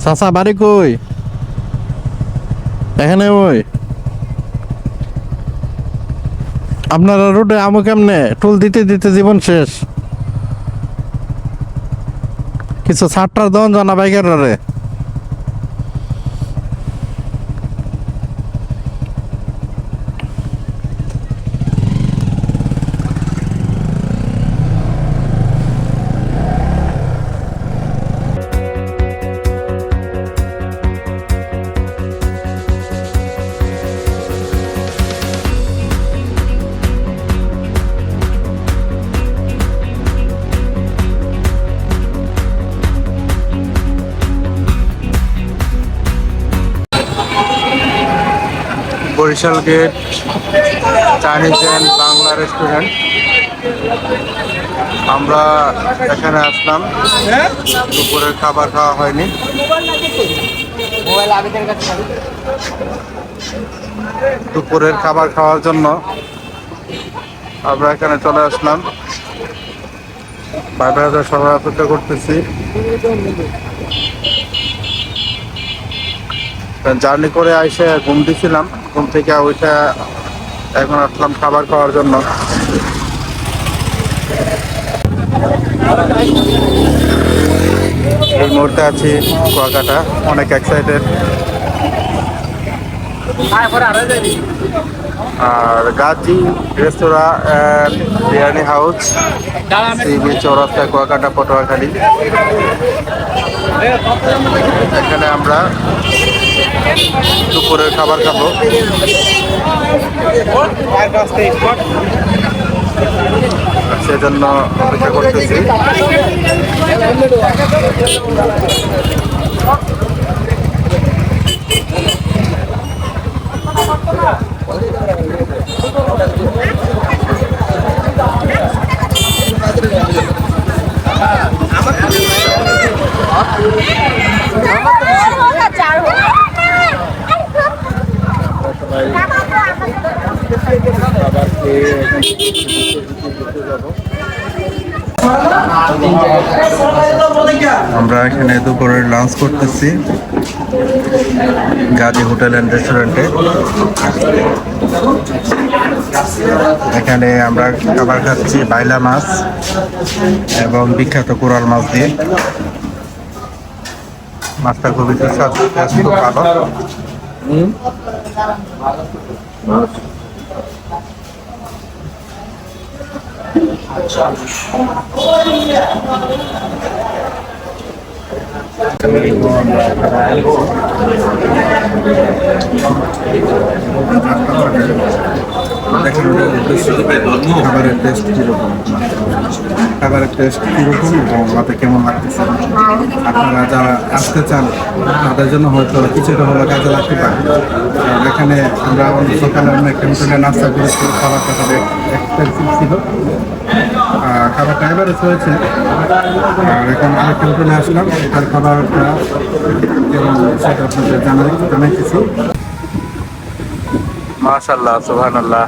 চাচা বাড়ি কই? এখানে ওই আপনারা রোডে আমো কেমনে? টুল দিতে দিতে জীবন শেষ। কিছু ছাড়টার দন জানা বাইকের রে। Barishal gate Chinese and Bangla restaurant. আমরা এখানে আসলাম, দুপুরের খাবার খাওয়া হয়নি। দুপুরের খাবার খাওয়ার জন্য আমরা এখানে চলে আসলাম। বাইরে সবাই অপেক্ষা করতেছি। জার্নি করে এসে ঘুম দিছিলাম, ঘুম থেকে ওইটা এখন আসলাম খাবার খাওয়ার জন্য। এই মুহূর্তে আছি কুয়াকাটা, অনেক এক্সাইটেড। আর Gazi restaurant and biryani house, sea beach চৌরাস্তা, কুয়াকাটা, পটুয়াখালী। এখানে আমরা দুপুরের খাবার খাবো। সেজন্য অপেক্ষা করতেছি। আমরা এখানে দুপুরের লাঞ্চ করতেছি গাজী হোটেল অ্যান্ড রেস্টুরেন্টে। এখানে আমরা খাবার খাচ্ছি বাইলা মাছ এবং বিখ্যাত কোরাল মাছ দিয়ে। মাছটা খুবই সুস্বাদু, খুব ভালো। খাবারের টেস্ট কীরকম, এবং রাতে কেমন লাগতেছে, আপনারা যারা আসতে চান তাদের জন্য হয়তো কিছুটা হলে কাজে লাগতে পারে। এখানে আমরা সকালে অন্য একটা হোটেলে নাস্তা করেছি, খাবারটা তাদের এক্সপেন্সিভ ছিল, খাবারটা এভারেজ হয়েছে। আর এখন আরেকটা হোটেলে আসলাম, এটার খাবারটা কেমন সেটা আপনাদের জানাইতেছি। মাশাআল্লাহ, সুবহানাল্লাহ।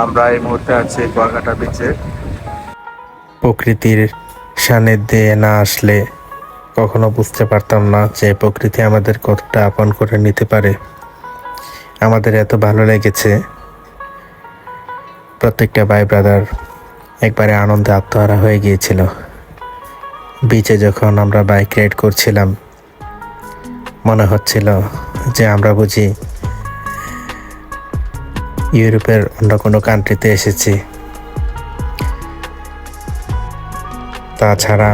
আমরা এই মুহূর্তে আছি কুয়াকাটা বিচে। প্রকৃতির সান্নিধ্যে না আসলে কখনো বুঝতে পারতাম না যে প্রকৃতি আমাদের কতটা আপন করে নিতে পারে। আমাদের এত ভালো লেগেছে, প্রত্যেকটা ভাই ব্রাদার একবারে আনন্দে আত্মহারা হয়ে গিয়েছিল। বিচে যখন আমরা বাইক রাইড করছিলাম, মনে হচ্ছিল যে আমরা বুঝি ইউরোপের অন্য কোনো কান্ট্রিতে এসেছি। তাছাড়া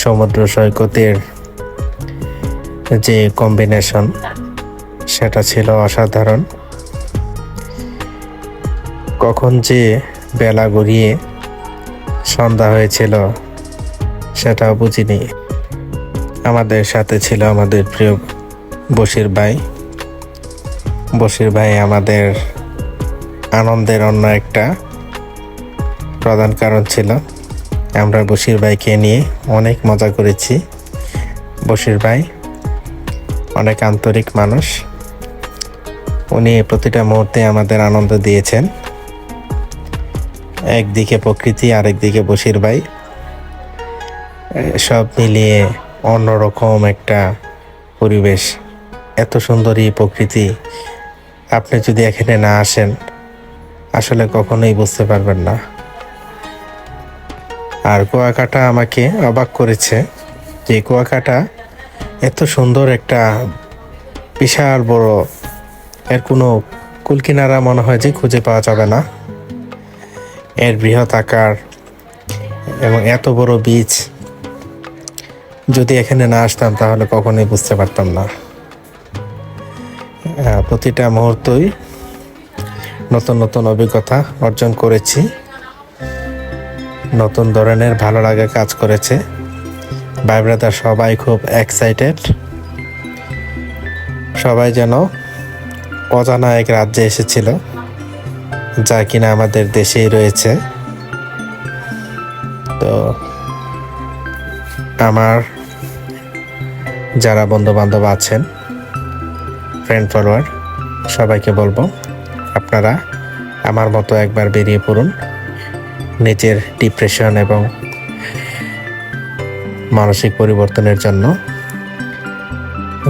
সমুদ্র সৈকতের যে কম্বিনেশন, সেটা ছিল অসাধারণ। কখন যে বেলা গড়িয়ে সন্ধ্যা হয়েছিল সেটাও বুঝিনি। আমাদের সাথে ছিল আমাদের প্রিয় বশির ভাই আমাদের আনন্দের অন্য একটা প্রধান কারণ ছিল। আমরা বশির ভাইকে নিয়ে অনেক মজা করেছি। বশির ভাই অনেক আন্তরিক মানুষ, উনি প্রতিটা মুহূর্তে আমাদের আনন্দ দিয়েছেন। একদিকে প্রকৃতি, আরেকদিকে বশির ভাই, সব মিলিয়ে অন্যরকম একটা পরিবেশ, এত সুন্দর এই প্রকৃতি। আপনি যদি এখানে না আসেন আসলে কখনোই বুঝতে পারবেন না। আর কুয়াকাটা আমাকে অবাক করেছে যে কুয়াকাটা এত সুন্দর একটা বিশাল বড়, এর কোনো কুলকিনারা মনে হয় যে খুঁজে পাওয়া যাবে না। এর বৃহৎ আকার এবং এত বড় বিচ, যদি এখানে না আসতাম তাহলে কখনোই বুঝতে পারতাম না। প্রতিটা মুহূর্তই নতুন নতুন অভিজ্ঞতা অর্জন করেছি, নতুন ধরনের ভালো লাগা কাজ করেছে। ভাই ব্রাদার সবাই খুব এক্সাইটেড, সবাই যেন অজানা এক রাজ্যে এসেছিল যা কিনা আমাদের দেশেই রয়েছে। তো আমার যারা বন্ধু বান্ধব আছেন, ফ্রেন্ড ফলোয়ার, সবাইকে বলবো আপনারা আমার মতো একবার বেরিয়ে পড়ুন নিজের ডিপ্রেশন এবং মানসিক পরিবর্তনের জন্য।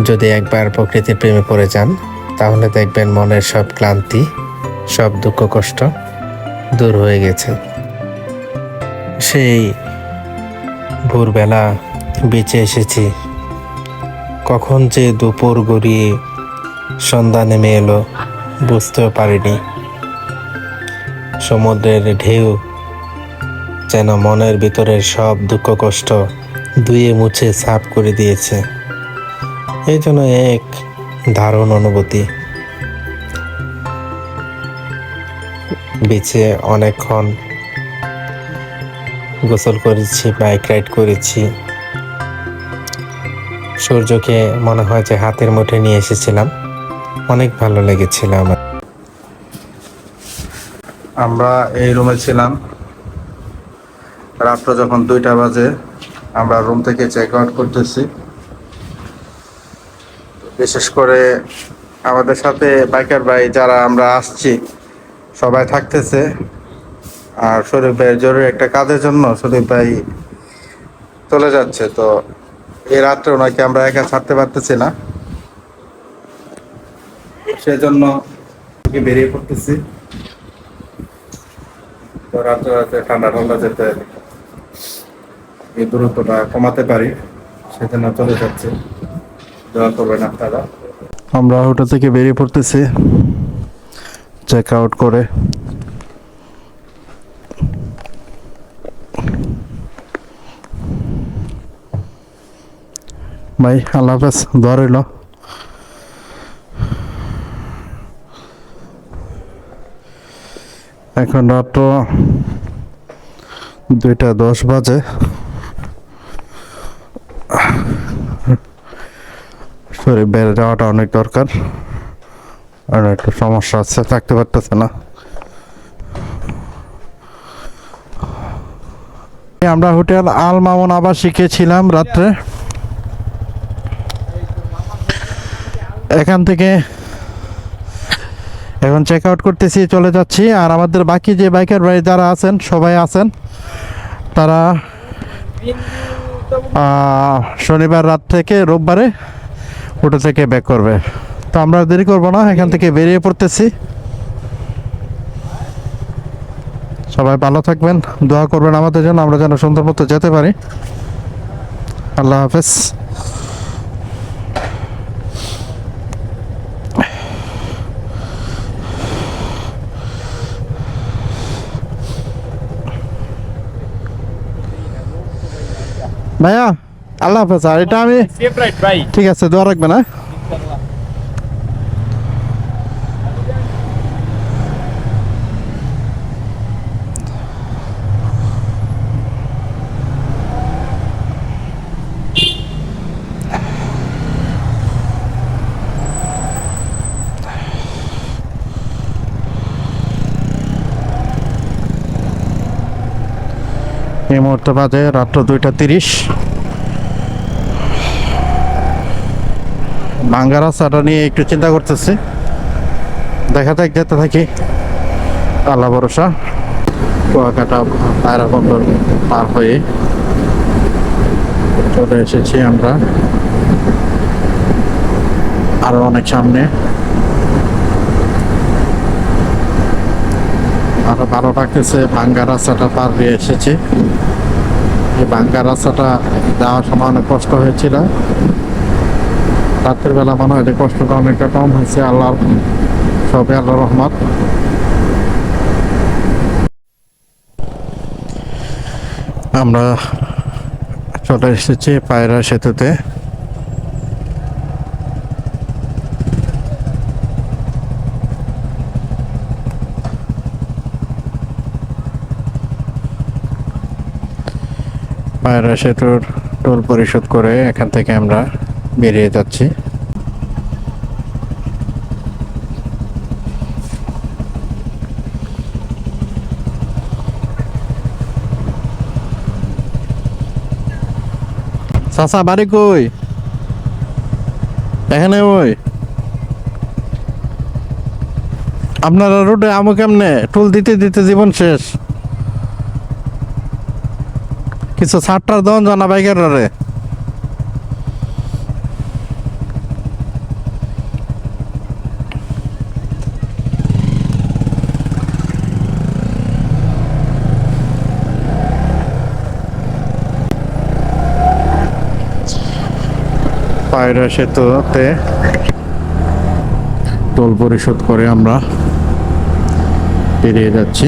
যদি একবার প্রকৃতির প্রেমে পড়ে যান তাহলে দেখবেন মনের সব ক্লান্তি, সব দুঃখ কষ্ট দূর হয়ে গেছে। সেই ভোরবেলা বেঁচে এসেছি, কখন যে দুপুর গড়িয়ে সন্ধ্যা নেমে এলো বুঝতেও পারিনি। সমুদ্রের ঢেউ যেন মনের ভিতরের সব দুঃখ কষ্ট ধুয়ে মুছে সাফ করে দিয়েছে। এই জন্য এক দারুণ অনুভূতি। বিচে অনেকক্ষণ গোসল করেছি, বাইক রাইড করেছি। সূর্যকে মনে হয় যে হাতের মুঠে নিয়ে এসেছিলাম, অনেক ভালো লেগেছিল আমার। আমরা এই রুমে ছিলাম রাত্র যখন 2টা বাজে। আমরা রুম থেকে চেক আউট করতেছি। বিশেষ করে আমাদের সাথে বাইকার ভাই যারা আমরা আসছি সবাই থাকতেছে। আর শরীফ ভাইয়ের জরুরি একটা কাজের জন্য শরীফ ভাই চলে যাচ্ছে। তো এই রাত্রে ওনাকে আমরা একা ছাড়তে পারতেছি না, সেজন্য বেরিয়ে পড়তেছি। তো রাত্রে রাতে ঠান্ডা ঠান্ডা যেতে এই দূরত্বটা কমাতে পারি, সেজন্য চলে যাচ্ছে। দোয়া করবেন আপনারা। আমরা হোটেল থেকে বেরিয়ে পড়তেছি চেক আউট করে। ভাই আল্লাহ হাফেজ, দোয়া রইল। এখন রাত্র 2:10 বাজে। শরীর বেড়ে যাওয়াটা অনেক দরকার, আর একটু সমস্যা আছে, থাকতে পারতেছে না। আমরা হোটেল আল মামুন আবাসিকে ছিলাম রাত্রে। এখান থেকে এখন চেক আউট করতেছি, চলে যাচ্ছি। আর আমাদের বাকি যে বাইকার ভাই যারা আছেন সবাই আছেন, তারা শনিবার রাত থেকে রোববারে হোটেল থেকে ব্যাক করবে। তো আমরা দেরি করব না, এখান থেকে বেরিয়ে পড়তেছি। সবাই ভালো থাকবেন, দোয়া করবেন আমাদের জন্য, আমরা যেন সুন্দর মতো যেতে পারি। আল্লাহ হাফেজ। ভাইয়া আল্লাহ হাফেজ। আর এটা আমি ঠিক আছে, দোয়া রাখবেন। হ্যাঁ, এই মুহূর্তে বাজে রাত্র 2:30। ভাঙ্গা রাস্তাটা নিয়ে একটু চিন্তা করতেছি, দেখা যাক, যেতে থাকি। আল্লাহ ভরসা। কুয়াকাটা পায়রা বন্দর পার হয়ে চলে এসেছি আমরা আরো অনেক সামনে। আরো ভালো লাগতেছে, ভাঙ্গা রাস্তাটা পার দিয়ে এসেছি। এই ভাঙ্গা রাস্তাটা যাওয়ার সময় অনেক কষ্ট হয়েছিল, রাতের বেলা মনে হয় যে কষ্টটা অনেকটা কম হয়েছে। আল্লাহ সবে আল্লাহ রহমত। আমরা চলে এসেছি পায়রা সেতুতে। পায়রা সেতুর টোল পরিশোধ করে এখান থেকে আমরা বেরিয়ে যাচ্ছি। চাচা বাড়ি কই? এখানে ওই আপনারা রোডে আমো কেমনে? টোল দিতে দিতে জীবন শেষ। কিছু ছাড়টার দন জানা বাইকের রে। পায়রা সেতুতে টোল পরিশোধ করে আমরা বেরিয়ে যাচ্ছি।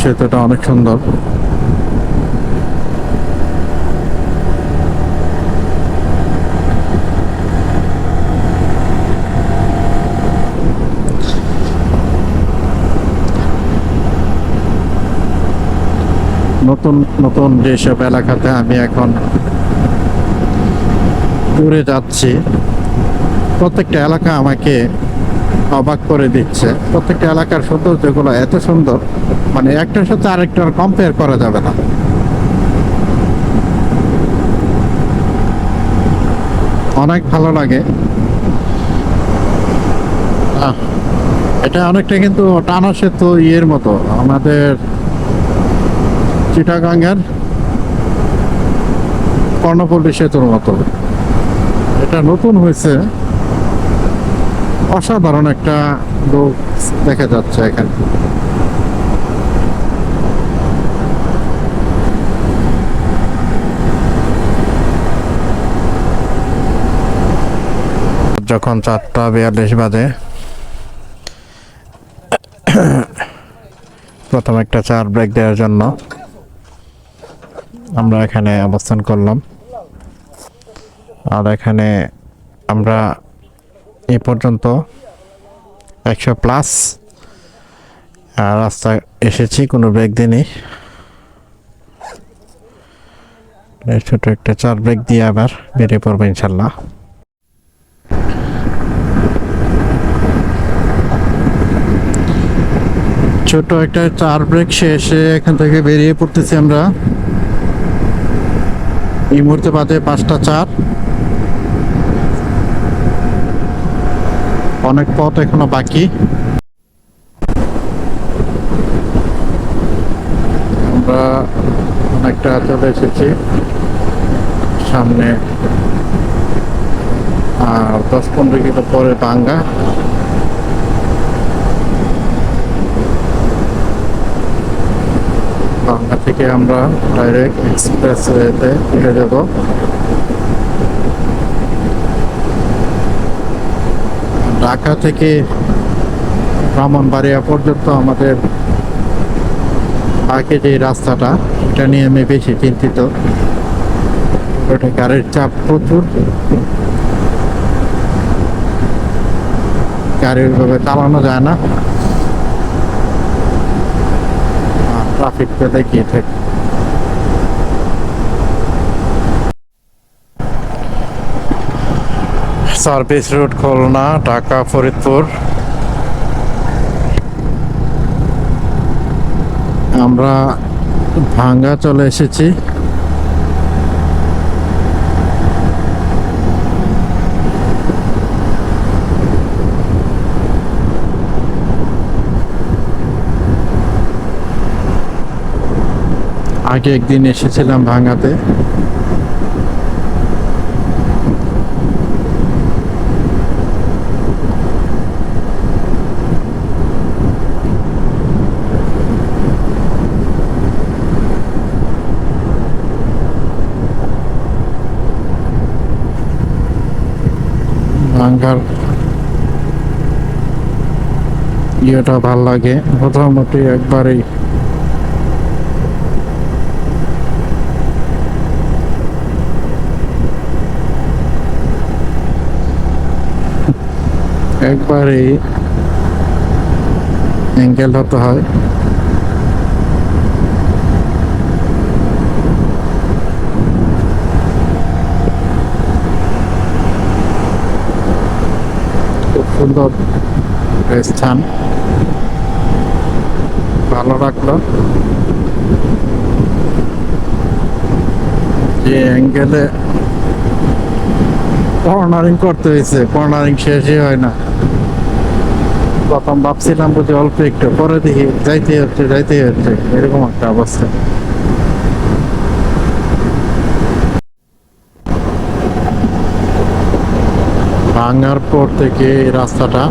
সেতুটা অনেক সুন্দর। নতুন নতুন যেসব এলাকাতে আমি এখন ঘুরে যাচ্ছি, প্রত্যেকটা এলাকা আমাকে অবাক করে দিচ্ছে। প্রত্যেকটা এলাকার সৌন্দর্যগুলো এত সুন্দর, মানে একটার সাথে আরেকটার কম্পেয়ার করা যাবে না। অনেক ভালো লাগে। এটা অনেকটা কিন্তু টানা সেতু ইয়ের মতো, আমাদের চিটাগাঙ্গের কর্ণফুলী সেতুর মতো। এটা নতুন হয়েছে, অসাধারণ একটা লোক দেখা যাচ্ছে এখানে। যখন 4:42 বাজে, প্রথম একটা চার ব্রেক দেওয়ার জন্য আমরা এখানে অবস্থান করলাম। আর এখানে আমরা এ পর্যন্ত 100+ রাস্তা এসেছি, কোনো ব্রেক দিইনি। ছোট একটা চার ব্রেক দিয়ে আবার বেরিয়ে পড়বো ইনশাল্লাহ। ছোট একটা চার ব্রেক শেষে এখান থেকে বেরিয়ে পড়তেছি আমরা। এই মুহূর্তে বাজে 5:04। অনেক পথ এখনো বাকি। আমরা অনেকটা চলে এসেছি সামনে। আর 10-15 কিলো পরে ভাঙ্গা। ভাঙ্গা থেকে আমরা ডাইরেক্ট এক্সপ্রেসওয়েতে উঠে যাব। ঢাকা থেকে ব্রাহ্মণবাড়িয়া পর্যন্ত আমাদের আগে যে রাস্তাটা, এটা নিয়ে আমি বেশি চিন্তিত। ওটা গাড়ির চাপ প্রচুর, গাড়ির ভাবে চালানো যায় না, ট্রাফিক পেলে গিয়ে থাকে। Service route Khulna, Dhaka, Faridpur. আমরা ভাঙ্গা চলে এসেছি। আগে একদিন এসেছিলাম ভাঙ্গাতে। ভাঙ্গার ইয়েটা ভাল লাগে, মোটামুটি একবারেই অ্যাঙ্গেল হতে হয়। খুব সুন্দর স্থান, ভালো লাগলো। যে অ্যাঙ্গেলে কর্নারিং করতে হয়েছে, কর্নারিং শেষই হয় না। প্রথম ভাবছিলাম বুঝি অল্প একটু, পরে দেখি যাইতে হচ্ছে এরকম একটা অবস্থা। ভাঙার পর থেকে এই রাস্তাটা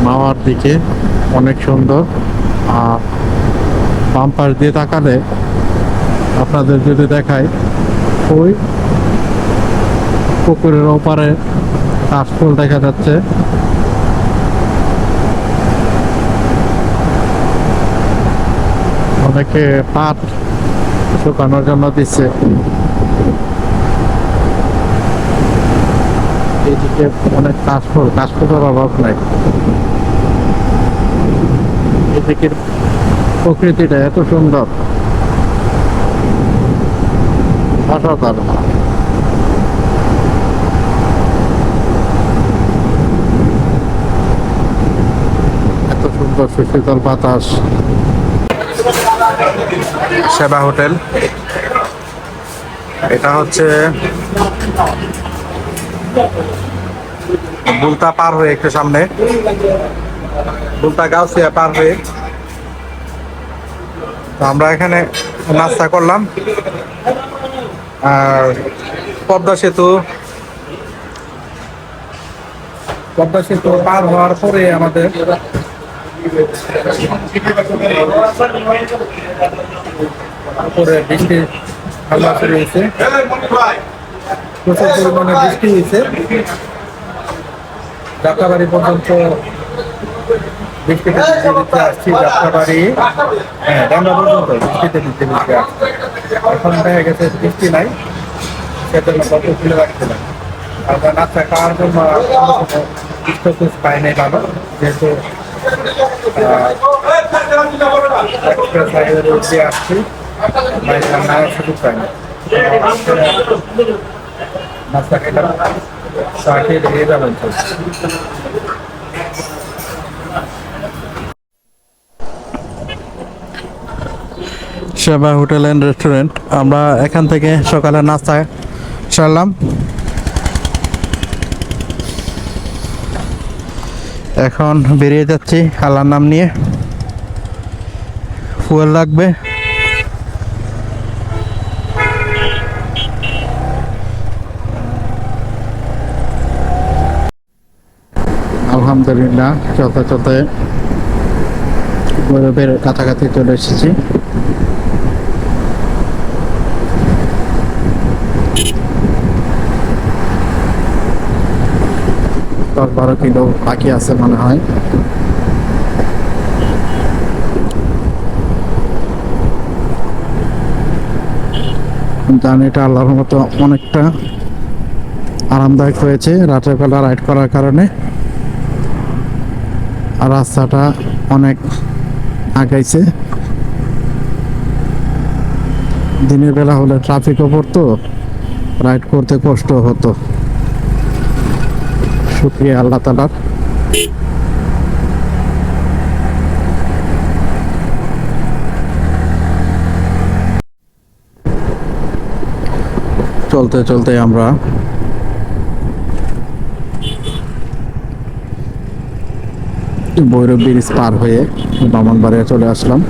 মাওয়ার দিকে অনেক সুন্দর। আর বাম্পার দিয়ে তাকালে আপনাদের যদি দেখায়, ওই পুকুরের ওপারে কাশফুল দেখা যাচ্ছে। অনেকে পাট শুকানোর জন্য দিচ্ছে। এইদিকে অনেক কাশফুলের অভাব নাই। এদিকের প্রকৃতিটা এত সুন্দর, অসাধারণ। এত সুন্দর সুশীতল বাতাস। সেবা হোটেল, এটা হচ্ছে বুলতা পার হয়ে একটু সামনে, বুলতা গাউসিয়া পার হয়ে। তো আমরা এখানে নাস্তা করলাম। আর পদ্মা সেতু পার হওয়ার পরে আমাদের উপরে বৃষ্টি হালকা শুরু হয়েছে, প্রচুর পরিমাণে বৃষ্টি হয়েছে। যাত্রাবাড়ি পর্যন্ত বৃষ্টিতে ভিজতে আসছি। যাত্রাবাড়ি ডাঙ্গা পর্যন্ত বৃষ্টিতে ভিজতে আসছি। এখন দেখা গেছে বৃষ্টি নাই, সেজন্য কত খুলে রাখছিলাম। আমরা নাস্তা খাওয়ার জন্য স্টপেজ পাই নাই ভালো, যেহেতু এক্সপ্রেস হাইওয়ের উপরে আসছি, বাইরে নামার সুযোগ পাই না। নাস্তা খেলাম, চা খেয়ে বেরিয়ে যাবেন। সেবা হোটেল অ্যান্ড রেস্টুরেন্ট, আমরা এখান থেকে সকালে নাস্তা সারলাম। এখন বেরিয়ে যাচ্ছি আল্লাহর নাম নিয়ে। ফুয়েল লাগবে। আলহামদুলিল্লাহ, চলতে চলতে বরফের কাছাকাছি চলে এসেছি। 10-12 কিলো বাকি আছে মনে হয়। জার্নিটা আল্লাহর মতো অনেকটা আরামদায়ক হয়েছে রাতের বেলা রাইড করার কারণে। আর রাস্তাটা অনেক আগাইছে। দিনের বেলা হলে ট্রাফিকও পড়তো, রাইড করতে কষ্ট হতো। শুকরিয়া আল্লাহ তাআলার। চলতে চলতে আমরা ভৈরব ব্রিজ পার হয়ে ব্রাহ্মণবাড়িয়া চলে আসলাম।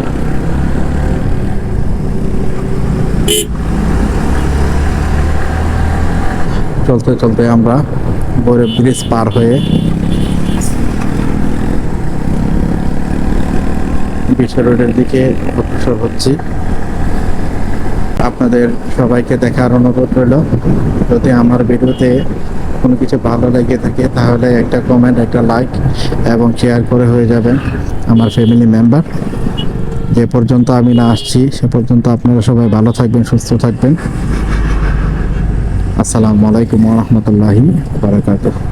চলতে চলতে আমরা বড় ব্রিজ পার হয়ে বিশ্ব রোডের দিকে অগ্রসর হচ্ছি। আপনাদের সবাইকে দেখার অনুরোধ রইল, যদি আমার ভিডিওতে কোনো কিছু ভালো লেগে থাকে তাহলে একটা কমেন্ট, একটা লাইক এবং শেয়ার করে হয়ে যাবেন আমার ফ্যামিলি মেম্বার। যে পর্যন্ত আমি না আসছি সে পর্যন্ত আপনারা সবাই ভালো থাকবেন, সুস্থ থাকবেন। আসসালামু আলাইকুম ওয়া রাহমাতুল্লাহি ওয়া বারাকাতুহু।